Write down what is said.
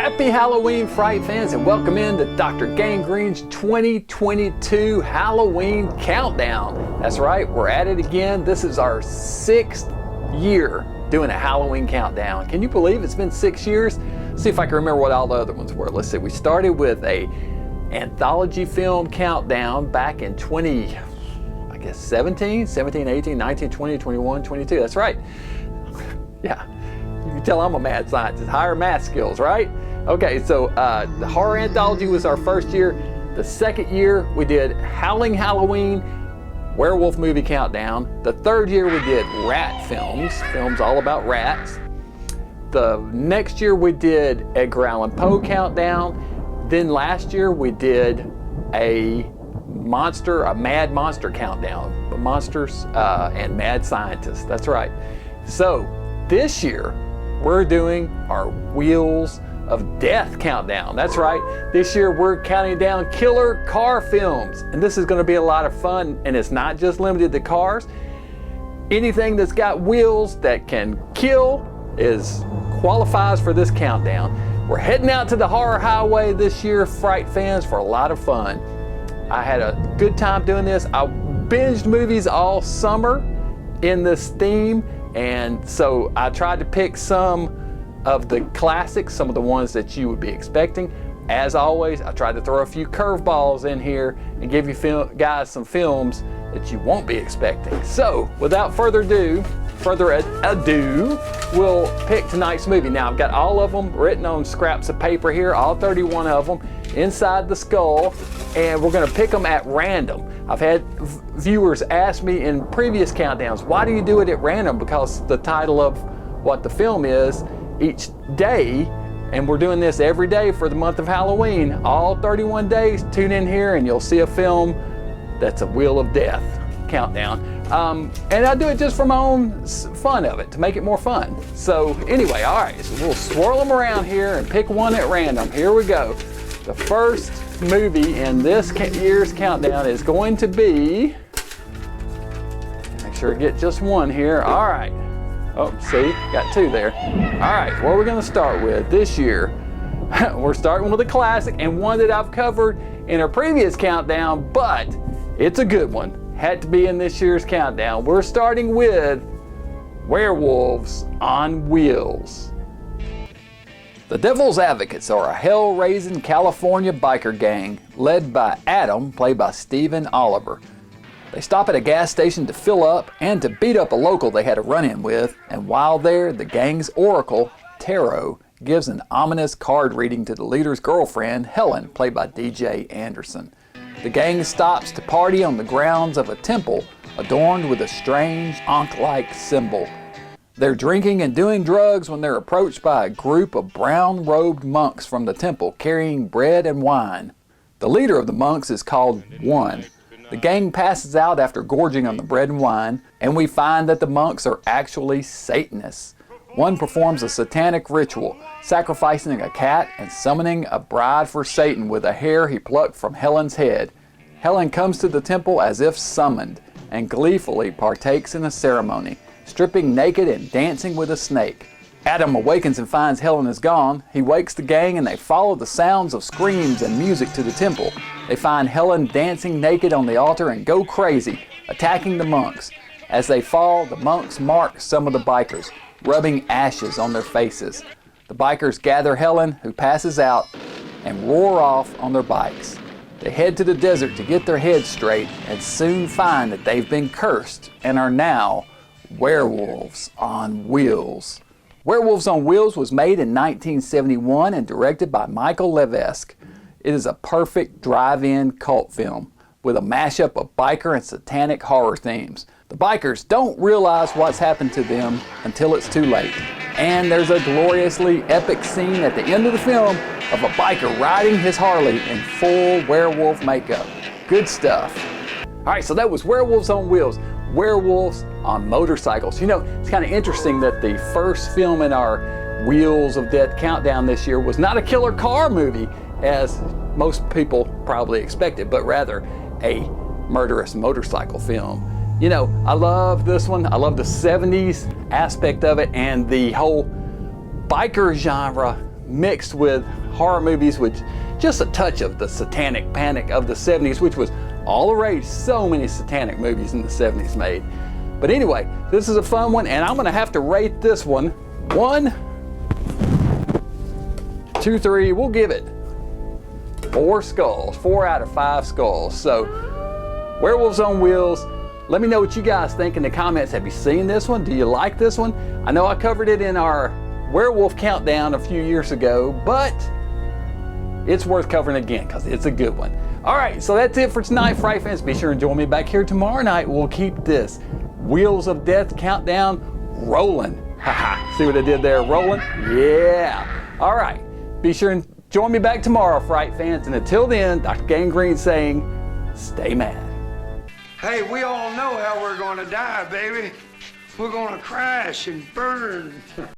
Happy Halloween, Fright fans, and welcome in to Dr. Gangrene's 2022 Halloween Countdown. That's right, we're at it again. This is our 6th year doing a Halloween countdown. Can you believe it's been 6 years? Let's see if I can remember what all the other ones were. Let's see, we started with a anthology film countdown back in 17, 18, 19, 20, 21, 22. That's right. Yeah. You can tell I'm a mad scientist. Higher math skills, right? Okay, so the horror anthology was our first year. The second year we did Howling Halloween, werewolf movie countdown. The third year we did rat films all about rats. The next year we did Edgar Allan Poe countdown. Then last year we did a mad monster countdown. Monsters and mad scientists, that's right. So this year, we're doing our Wheels of Death countdown. That's right. This year we're counting down killer car films. And this is going to be a lot of fun. And it's not just limited to cars. Anything that's got wheels that can kill qualifies for this countdown. We're heading out to the horror highway this year, Fright fans, for a lot of fun. I had a good time doing this. I binged movies all summer in this theme. And so I tried to pick some of the classics, some of the ones that you would be expecting. As always, I tried to throw a few curveballs in here and give you guys some films that you won't be expecting. So without further ado, we'll pick tonight's movie. Now I've got all of them written on scraps of paper here, all 31 of them inside the skull, and we're gonna pick them at random. I've had viewers ask me in previous countdowns, why do you do it at random? Because the title of what the film is each day, and we're doing this every day for the month of Halloween. All 31 days, tune in here and you'll see a film that's a Wheel of Death countdown. And I do it just for my own fun of it, to make it more fun. So anyway, all right, so we'll swirl them around here and pick one at random. Here we go. The first movie in this year's countdown is going to be, make sure I get just one here. All right. Oh, see, got two there. All right, what we're gonna start with this year, we're starting with a classic and one that I've covered in a previous countdown, but it's a good one. Had to be in this year's countdown. We're starting with Werewolves on Wheels. The Devil's Advocates are a hell-raising California biker gang led by Adam, played by Stephen Oliver. They stop at a gas station to fill up and to beat up a local they had a run-in with, and while there, the gang's oracle, Tarot, gives an ominous card reading to the leader's girlfriend, Helen, played by DJ Anderson. The gang stops to party on the grounds of a temple adorned with a strange Ankh-like symbol. They're drinking and doing drugs when they're approached by a group of brown-robed monks from the temple carrying bread and wine. The leader of the monks is called One. The gang passes out after gorging on the bread and wine, and we find that the monks are actually Satanists. One performs a satanic ritual, sacrificing a cat and summoning a bride for Satan with a hair he plucked from Helen's head. Helen comes to the temple as if summoned, and gleefully partakes in the ceremony, stripping naked and dancing with a snake. Adam awakens and finds Helen is gone. He wakes the gang and they follow the sounds of screams and music to the temple. They find Helen dancing naked on the altar and go crazy, attacking the monks. As they fall, the monks mark some of the bikers, rubbing ashes on their faces. The bikers gather Helen, who passes out, and roar off on their bikes. They head to the desert to get their heads straight and soon find that they've been cursed and are now Werewolves on Wheels. Werewolves on Wheels was made in 1971 and directed by Michael Levesque. It is a perfect drive-in cult film with a mashup of biker and satanic horror themes. The bikers don't realize what's happened to them until it's too late. And there's a gloriously epic scene at the end of the film of a biker riding his Harley in full werewolf makeup. Good stuff. All right, so that was Werewolves on Wheels. Werewolves on motorcycles. You know, it's kind of interesting that the first film in our Wheels of Death countdown this year was not a killer car movie, as most people probably expected, but rather a murderous motorcycle film. You know, I love this one. I love the 70s aspect of it and the whole biker genre mixed with horror movies with just a touch of the satanic panic of the 70s, which was all the rage. So many satanic movies in the 70s made. But anyway, this is a fun one, and I'm gonna have to rate this one 1, 2, 3, we'll give it 4 skulls, 4 out of 5 skulls. So, Werewolves on Wheels. Let me know what you guys think in the comments. Have you seen this one? Do you like this one? I know I covered it in our Werewolf Countdown a few years ago, but it's worth covering again because it's a good one. All right, so that's it for tonight, Fright fans. Be sure and join me back here tomorrow night. We'll keep this Wheels of Death countdown rolling. Haha, see what I did there? Rolling? Yeah. All right, be sure and join me back tomorrow, Fright fans. And until then, Dr. Gangrene saying, stay mad. Hey, we all know how we're gonna die, baby. We're gonna crash and burn.